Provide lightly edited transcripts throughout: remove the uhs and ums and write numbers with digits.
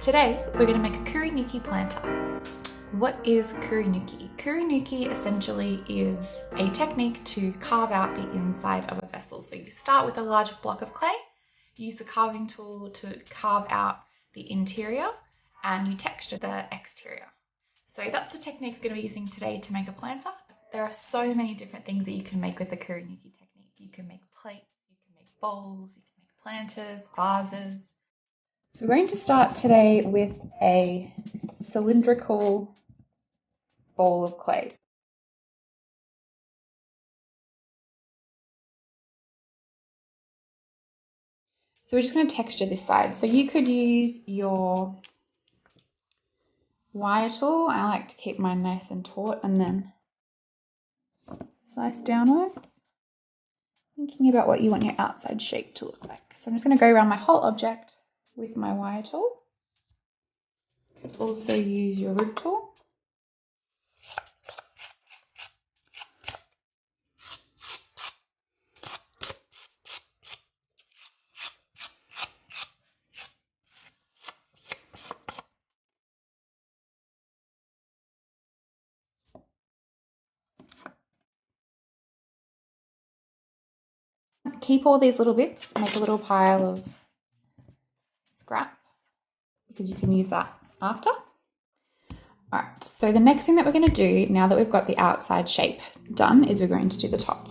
Today, we're going to make a Kurinuki planter. What is Kurinuki? Kurinuki essentially is a technique to carve out the inside of a vessel. So you start with a large block of clay, use the carving tool to carve out the interior, and you texture the exterior. So that's the technique we're going to be using today to make a planter. There are so many different things that you can make with the Kurinuki technique. You can make plates, you can make bowls, you can make planters, vases. So we're going to start today with a cylindrical bowl of clay. So we're just going to texture this side. So you could use your wire tool. I like to keep mine nice and taut and then slice downwards. Thinking about what you want your outside shape to look like. So I'm just going to go around my whole object with my wire tool. You could also use your rib tool. Keep all these little bits, make a little pile of scrap because you can use that after. Alright, so the next thing that we're going to do now that we've got the outside shape done is we're going to do the top.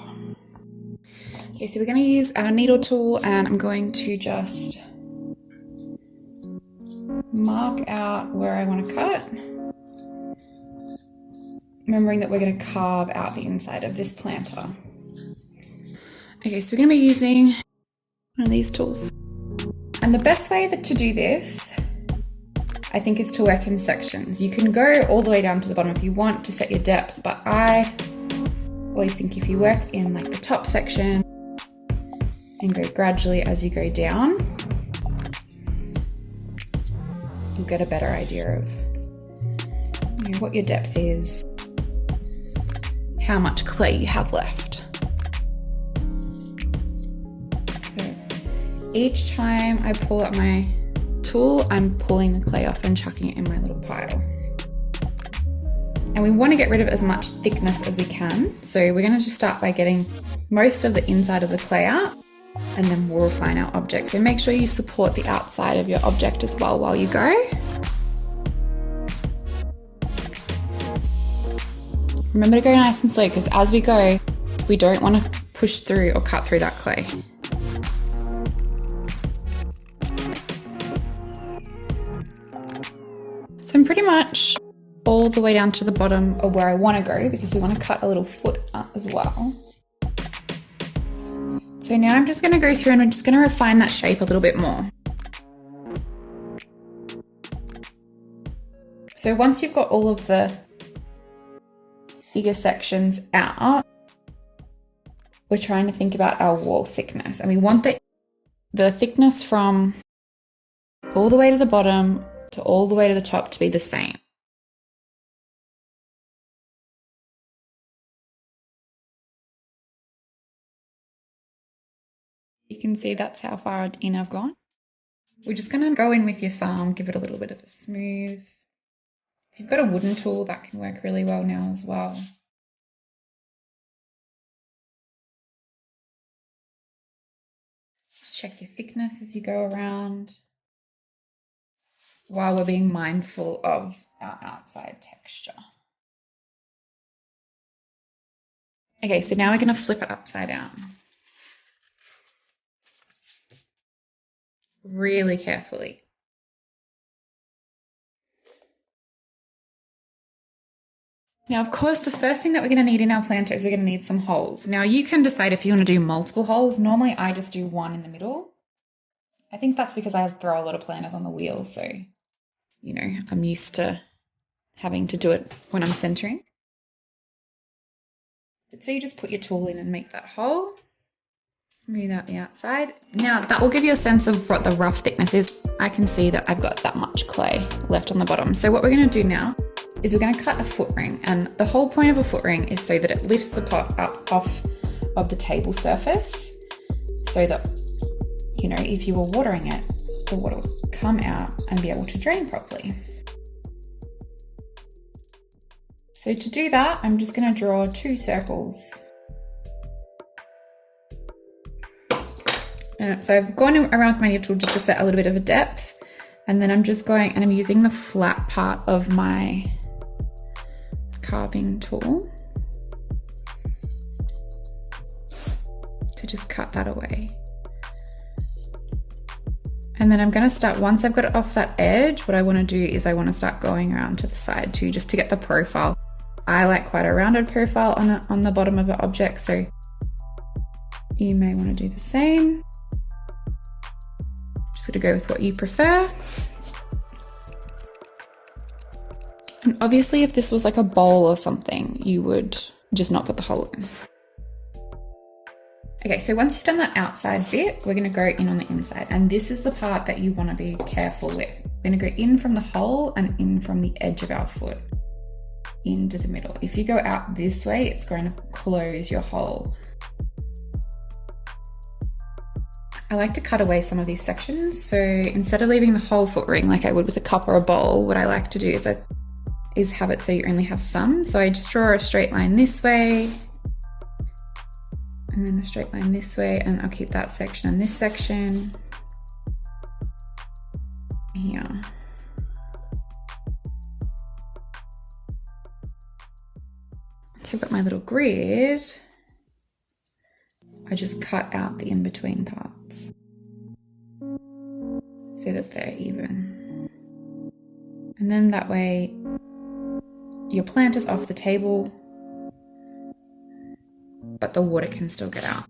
Okay, so we're going to use our needle tool and I'm going to just mark out where I want to cut. Remembering that we're going to carve out the inside of this planter. Okay, so we're going to be using one of these tools. And the best way to do this, I think, is to work in sections. You can go all the way down to the bottom if you want to set your depth, but I always think if you work in like the top section and go gradually as you go down, you'll get a better idea of what your depth is, how much clay you have left. So each time I pull up my tool, I'm pulling the clay off and chucking it in my little pile. And we want to get rid of as much thickness as we can. So we're going to just start by getting most of the inside of the clay out and then we'll refine our object. So make sure you support the outside of your object as well while you go. Remember to go nice and slow because as we go, we don't want to push through or cut through that clay. So I'm pretty much all the way down to the bottom of where I want to go because we want to cut a little foot up as well. So now I'm just going to go through and I'm just going to refine that shape a little bit more. So once you've got all of the bigger sections out, we're trying to think about our wall thickness and we want the thickness from all the way to the bottom to all the way to the top to be the same. You can see that's how far in I've gone. We're just going to go in with your thumb, give it a little bit of a smooth. If you've got a wooden tool, that can work really well now as well. Just check your thickness as you go around, while we're being mindful of our outside texture. Okay, so now we're going to flip it upside down. Really carefully. Now, of course, the first thing that we're going to need in our planter is we're going to need some holes. Now, you can decide if you want to do multiple holes. Normally, I just do one in the middle. I think that's because I throw a lot of planters on the wheel, so I'm used to having to do it when I'm centering. So you just put your tool in and make that hole. Smooth out the outside. Now that will give you a sense of what the rough thickness is. I can see that I've got that much clay left on the bottom. So what we're going to do now is we're going to cut a foot ring. And the whole point of a foot ring is so that it lifts the pot up off of the table surface so that, if you were watering it, the water will come out and be able to drain properly. So to do that, I'm just going to draw 2 circles. So I've gone around with my needle tool just to set a little bit of a depth, and then I'm just going and I'm using the flat part of my carving tool to just cut that away. And then I'm going to start, once I've got it off that edge, what I want to do is I want to start going around to the side too, just to get the profile. I like quite a rounded profile on the bottom of an object, so you may want to do the same. Just going to go with what you prefer. And obviously if this was like a bowl or something, you would just not put the hole in. Okay, so once you've done that outside bit, we're going to go in on the inside. And this is the part that you want to be careful with. We're going to go in from the hole and in from the edge of our foot into the middle. If you go out this way, it's going to close your hole. I like to cut away some of these sections. So instead of leaving the whole foot ring like I would with a cup or a bowl, what I like to do is have it so you only have some. So I just draw a straight line this way, and then a straight line this way, and I'll keep that section and this section here. So I've got my little grid, I just cut out the in-between parts so that they're even. And then that way your plant is off the table, but the water can still get out.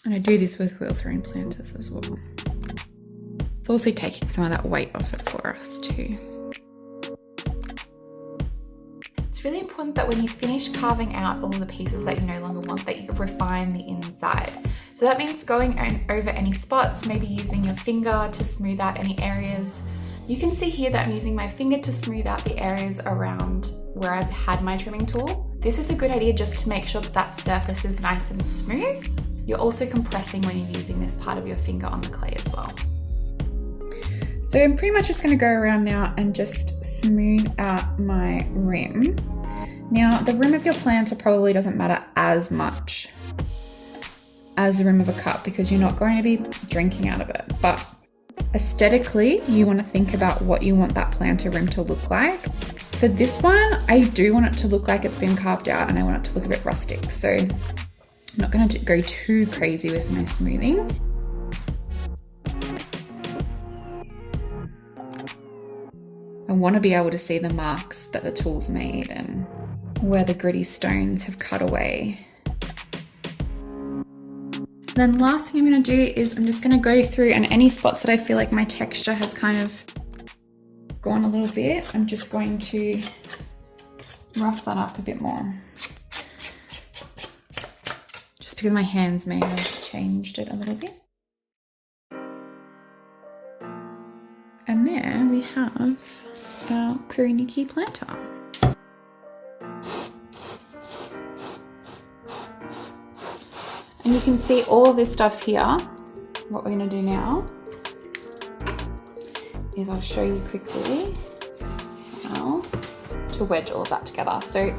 And I do this with wheel throwing planters as well. It's also taking some of that weight off it for us too. It's really important that when you finish carving out all the pieces that you no longer want, that you refine the inside. So that means going over any spots, maybe using your finger to smooth out any areas. You can see here that I'm using my finger to smooth out the areas around where I've had my trimming tool. This is a good idea just to make sure that that surface is nice and smooth. You're also compressing when you're using this part of your finger on the clay as well. So I'm pretty much just going to go around now and just smooth out my rim. Now the rim of your planter probably doesn't matter as much as the rim of a cup because you're not going to be drinking out of it, but aesthetically you want to think about what you want that planter rim to look like. For this one, I do want it to look like it's been carved out and I want it to look a bit rustic, so I'm not going to go too crazy with my smoothing. I want to be able to see the marks that the tool's made and where the gritty stones have cut away. And then last thing I'm going to do is I'm just going to go through, and any spots that I feel like my texture has kind of gone a little bit, I'm just going to rough that up a bit more. Just because my hands may have changed it a little bit. And there we have our Kurinuki planter. And you can see all of this stuff here. What we're going to do now is I'll show you quickly how to wedge all of that together. So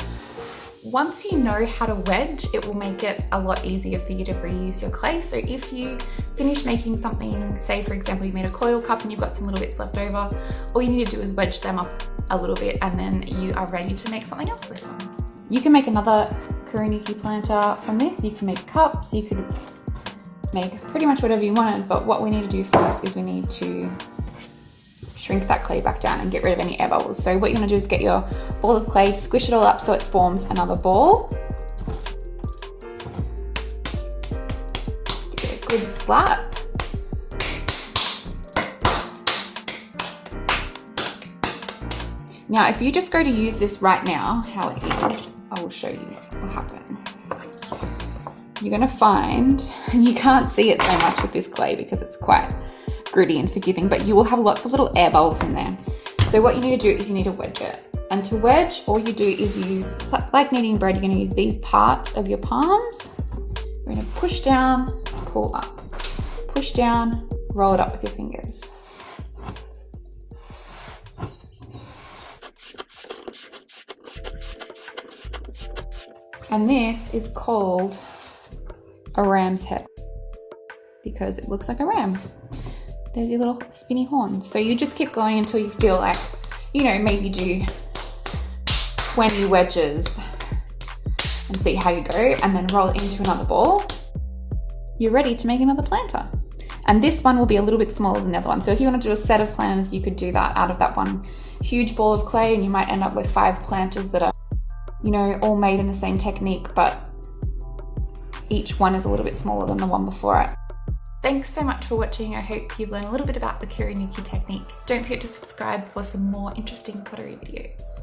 once you know how to wedge, it will make it a lot easier for you to reuse your clay. So if you finish making something, say for example you made a coil cup and you've got some little bits left over, all you need to do is wedge them up a little bit and then you are ready to make something else with them. You can make another Kurinuki planter from this. You can make cups, you could make pretty much whatever you wanted, but what we need to do first is we need to shrink that clay back down and get rid of any air bubbles. So what you're going to do is get your ball of clay, squish it all up so it forms another ball. Give it a good slap. Now if you just go to use this right now, how it is, I will show you what will happen. You're going to find, and you can't see it so much with this clay because it's quite gritty and forgiving, but you will have lots of little air bubbles in there. So what you need to do is you need to wedge it. And to wedge, all you do is use, like kneading bread, you're going to use these parts of your palms. You're going to push down, pull up. push down, roll it up with your fingers. And this is called a ram's head because it looks like a ram. There's your little spinny horns. So you just keep going until you feel like, you know, maybe do 20 wedges and see how you go, and then roll it into another ball. You're ready to make another planter. And this one will be a little bit smaller than the other one. So if you want to do a set of planters, you could do that out of that one huge ball of clay, and you might end up with 5 planters that are, you know, all made in the same technique, but each one is a little bit smaller than the one before it. Thanks so much for watching. I hope you've learned a little bit about the Kurinuki technique. Don't forget to subscribe for some more interesting pottery videos.